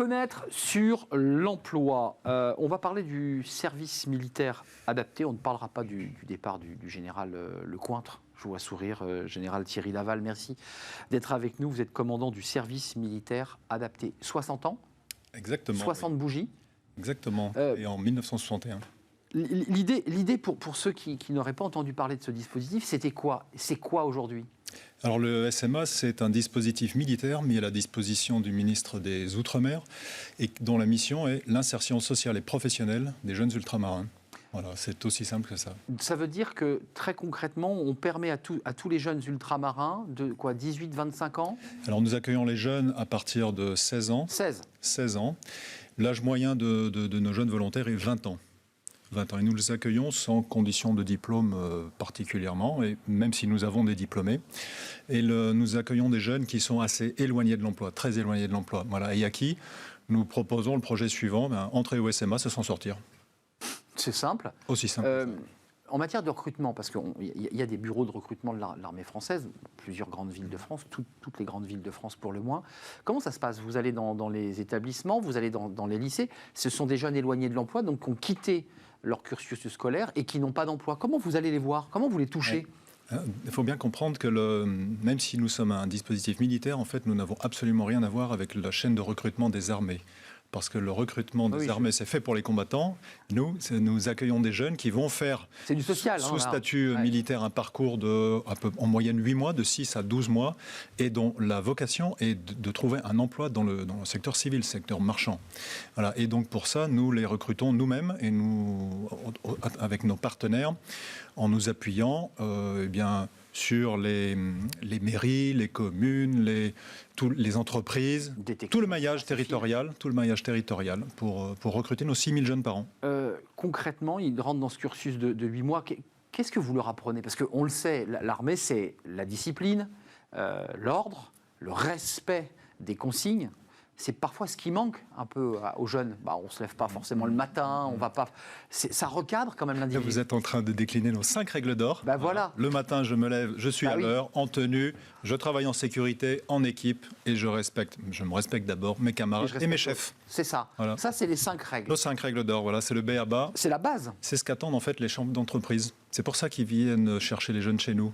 Fenêtre sur l'emploi. On va parler du service militaire adapté. On ne parlera pas du départ du général Lecointre. Je vous vois sourire, général Thierry Laval. Merci d'être avec nous. Vous êtes commandant du service militaire adapté. 60 ans. Exactement. 60 oui. bougies. Exactement. Et en 1961. L'idée pour ceux qui n'auraient pas entendu parler de ce dispositif, c'était quoi? C'est quoi aujourd'hui? Alors le SMA, c'est un dispositif militaire mis à la disposition du ministre des Outre-mer et dont la mission est l'insertion sociale et professionnelle des jeunes ultramarins. Voilà, c'est aussi simple que ça. Ça veut dire que très concrètement, on permet à tous les jeunes ultramarins de quoi, 18-25 ans? Alors nous accueillons les jeunes à partir de 16 ans. 16 ans. L'âge moyen de nos jeunes volontaires est 20 ans. 20 ans. Et nous les accueillons sans condition de diplôme particulièrement, et même si nous avons des diplômés. Et nous accueillons des jeunes qui sont assez éloignés de l'emploi, très éloignés de l'emploi. Voilà. Et à qui nous proposons le projet suivant, entrer au SMA, se s'en sortir. C'est simple. Aussi simple. Que ça. En matière de recrutement, parce qu'il y a des bureaux de recrutement de l'armée française, plusieurs grandes villes de France, toutes les grandes villes de France pour le moins. Comment ça se passe? Vous allez dans les établissements, vous allez dans les lycées. Ce sont des jeunes éloignés de l'emploi, donc qui ont quitté leur cursus scolaire et qui n'ont pas d'emploi. Comment vous allez les voir? Comment vous les touchez? Il faut bien comprendre que même si nous sommes un dispositif militaire, en fait, nous n'avons absolument rien à voir avec la chaîne de recrutement des armées. Parce que le recrutement des armées, c'est fait pour les combattants. Nous accueillons des jeunes qui vont faire, c'est du social, sous statut militaire, un parcours de, en moyenne 8 mois, de 6 à 12 mois, et dont la vocation est de trouver un emploi dans le secteur civil, le secteur marchand. Voilà. Et donc pour ça, nous les recrutons nous-mêmes, et avec nos partenaires, en nous appuyant sur les mairies, les communes, les entreprises, tout le maillage territorial pour recruter nos 6000 jeunes par an. Concrètement, ils rentrent dans ce cursus de 8 mois. Qu'est-ce que vous leur apprenez? Parce qu'on le sait, l'armée, c'est la discipline, l'ordre, le respect des consignes. C'est parfois ce qui manque un peu aux jeunes. On ne se lève pas forcément le matin, on va pas. Ça recadre quand même l'individu. Vous êtes en train de décliner nos 5 règles d'or. Voilà. Le matin, je me lève, je suis à l'heure, en tenue, je travaille en sécurité, en équipe, et je me respecte d'abord mes camarades et mes chefs. C'est ça. Voilà. Ça, c'est les 5 règles. Nos 5 règles d'or, voilà, c'est le B.A.B.A. C'est la base. C'est ce qu'attendent en fait les chambres d'entreprise. C'est pour ça qu'ils viennent chercher les jeunes chez nous.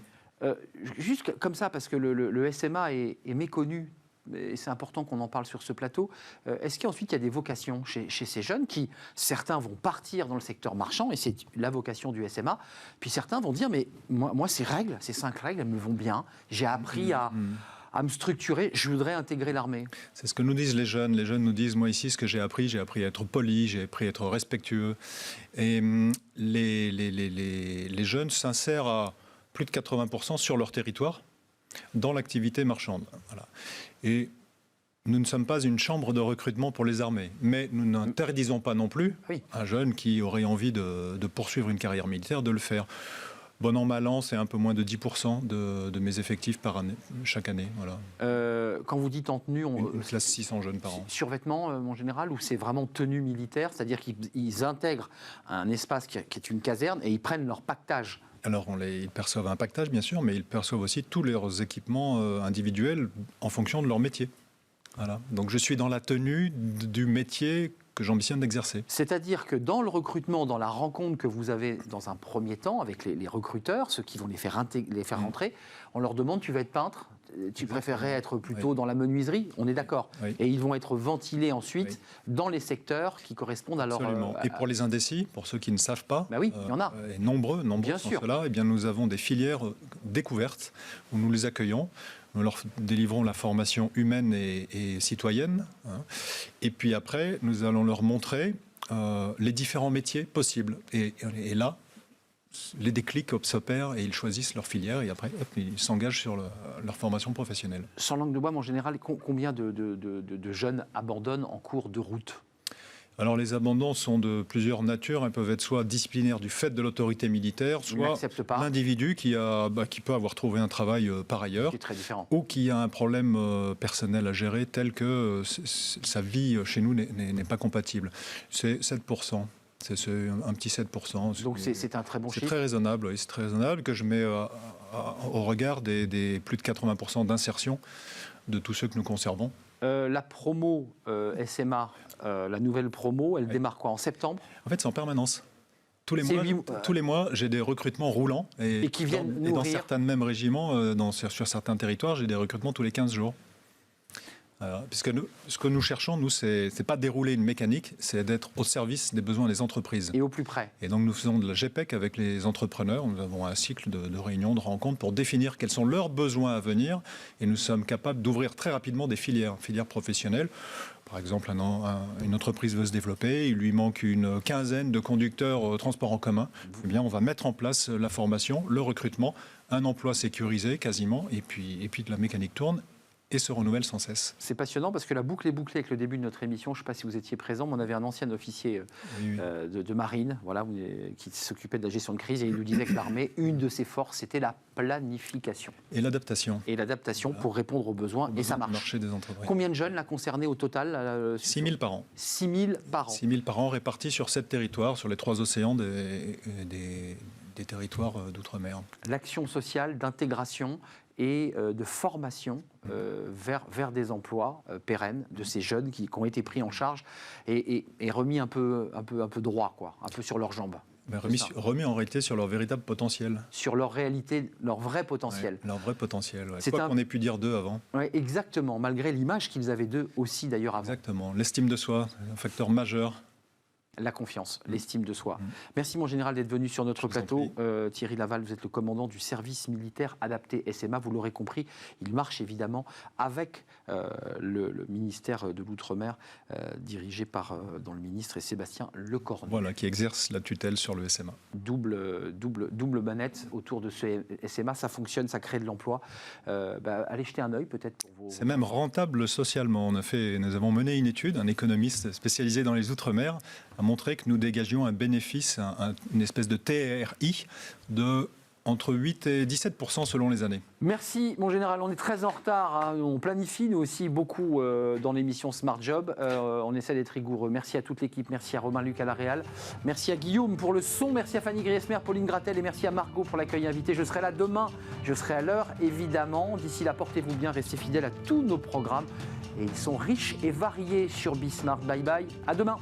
Juste comme ça, parce que le SMA est méconnu. Et c'est important qu'on en parle sur ce plateau. Est-ce qu'ensuite il y a des vocations chez ces jeunes qui, certains vont partir dans le secteur marchand, et c'est la vocation du SMA, puis certains vont dire, mais moi ces 5 règles, elles me vont bien, j'ai appris à me structurer, je voudrais intégrer l'armée. C'est ce que nous disent les jeunes. Les jeunes nous disent, moi ici, ce que j'ai appris à être poli, j'ai appris à être respectueux. Et les jeunes s'insèrent à plus de 80% sur leur territoire, dans l'activité marchande. Voilà. Et nous ne sommes pas une chambre de recrutement pour les armées, mais nous n'interdisons pas non plus à un jeune qui aurait envie de poursuivre une carrière militaire de le faire. Bon an, mal an, c'est un peu moins de 10% de mes effectifs par année, chaque année. Voilà. Quand vous dites en tenue... Une classe 600 jeunes par an. Survêtement, mon général, ou c'est vraiment tenue militaire, c'est-à-dire qu'ils intègrent un espace qui est une caserne et ils prennent leur pactage? Alors, ils perçoivent un pactage, bien sûr, mais ils perçoivent aussi tous leurs équipements individuels en fonction de leur métier. Voilà. Donc, je suis dans la tenue du métier que j'ambitionne d'exercer. C'est-à-dire que dans le recrutement, dans la rencontre que vous avez dans un premier temps avec les recruteurs, ceux qui vont les faire rentrer, on leur demande, tu vas être peintre? Tu préférerais être plutôt dans la menuiserie? On est d'accord. Et ils vont être ventilés ensuite dans les secteurs qui correspondent à leur... Absolument. Et pour les indécis, pour ceux qui ne savent pas, il y en a. Et nombreux bien sont ceux-là, nous avons des filières découvertes où nous les accueillons. Nous leur délivrons la formation humaine et citoyenne. Et puis après, nous allons leur montrer les différents métiers possibles. Et là, les déclics s'opèrent et ils choisissent leur filière et après, ils s'engagent sur leur formation professionnelle. Sans langue de bois, mon général, combien de jeunes abandonnent en cours de route? Alors les abandons sont de plusieurs natures. Ils peuvent être soit disciplinaires du fait de l'autorité militaire, soit l'individu qui peut avoir trouvé un travail par ailleurs, qui est très différent, ou qui a un problème personnel à gérer tel que sa vie chez nous n'est pas compatible. C'est 7%. C'est un petit 7%. Donc c'est un très bon chiffre. C'est très raisonnable, oui, c'est très raisonnable que je mets au regard des plus de 80% d'insertion de tous ceux que nous conservons. La promo SMA, la nouvelle promo, elle démarre quoi, en septembre? En fait, c'est en permanence. Tous les mois, j'ai des recrutements roulants. Et qui viennent nourrir. Dans certains mêmes régiments, sur certains territoires, j'ai des recrutements tous les 15 jours. Puisque ce que nous cherchons, nous, c'est pas dérouler une mécanique, c'est d'être au service des besoins des entreprises. Et au plus près. Et donc nous faisons de la GPEC avec les entrepreneurs. Nous avons un cycle de réunions, de rencontres pour définir quels sont leurs besoins à venir. Et nous sommes capables d'ouvrir très rapidement des filières professionnelles. Par exemple, une entreprise veut se développer, il lui manque une quinzaine de conducteurs transport en commun. Eh bien, on va mettre en place la formation, le recrutement, un emploi sécurisé quasiment, et puis la mécanique tourne et se renouvelle sans cesse. C'est passionnant parce que la boucle est bouclée avec le début de notre émission. Je ne sais pas si vous étiez présent, mais on avait un ancien officier de marine qui s'occupait de la gestion de crise et il nous disait que l'armée, une de ses forces, c'était la planification. Et l'adaptation. Et l'adaptation pour répondre aux besoins, et ça marche. Marché des entreprises. Combien de jeunes là, concernés au total 6 000 par an. 6 000 par an. 6 000 par an répartis sur 7 territoires, sur les 3 océans des territoires d'outre-mer. L'action sociale d'intégration et de formation vers des emplois pérennes de ces jeunes qui ont été pris en charge et remis un peu droit, quoi, un peu sur leurs jambes. Remis en réalité sur leur véritable potentiel. Sur leur réalité, leur vrai potentiel. Ouais, leur vrai potentiel, ouais. C'est quoi qu'on ait pu dire d'eux avant. Ouais, exactement, malgré l'image qu'ils avaient d'eux aussi d'ailleurs avant. Exactement, l'estime de soi, un facteur majeur. La confiance, l'estime de soi. Merci mon général d'être venu sur notre plateau. Thierry Laval, vous êtes le commandant du service militaire adapté SMA. Vous l'aurez compris, il marche évidemment avec le ministère de l'Outre-mer, dirigé par dans le ministre et Sébastien Lecornu. Voilà, qui exerce la tutelle sur le SMA. Double manette autour de ce SMA, ça fonctionne, ça crée de l'emploi. Allez jeter un œil peut-être pour vos... C'est même rentable socialement. Nous avons mené une étude, un économiste spécialisé dans les Outre-mer a montré que nous dégagions un bénéfice, une espèce de TRI de entre 8 et 17% selon les années. Merci mon général, on est très en retard, hein. On planifie nous aussi beaucoup dans l'émission Smart Job, on essaie d'être rigoureux. Merci à toute l'équipe, merci à Romain Luc à la Réal, merci à Guillaume pour le son, merci à Fanny Griesmer, Pauline Gratel et merci à Margot pour l'accueil invité. Je serai là demain, je serai à l'heure évidemment. D'ici là, portez-vous bien, restez fidèles à tous nos programmes et ils sont riches et variés sur Bismart. Bye bye, à demain.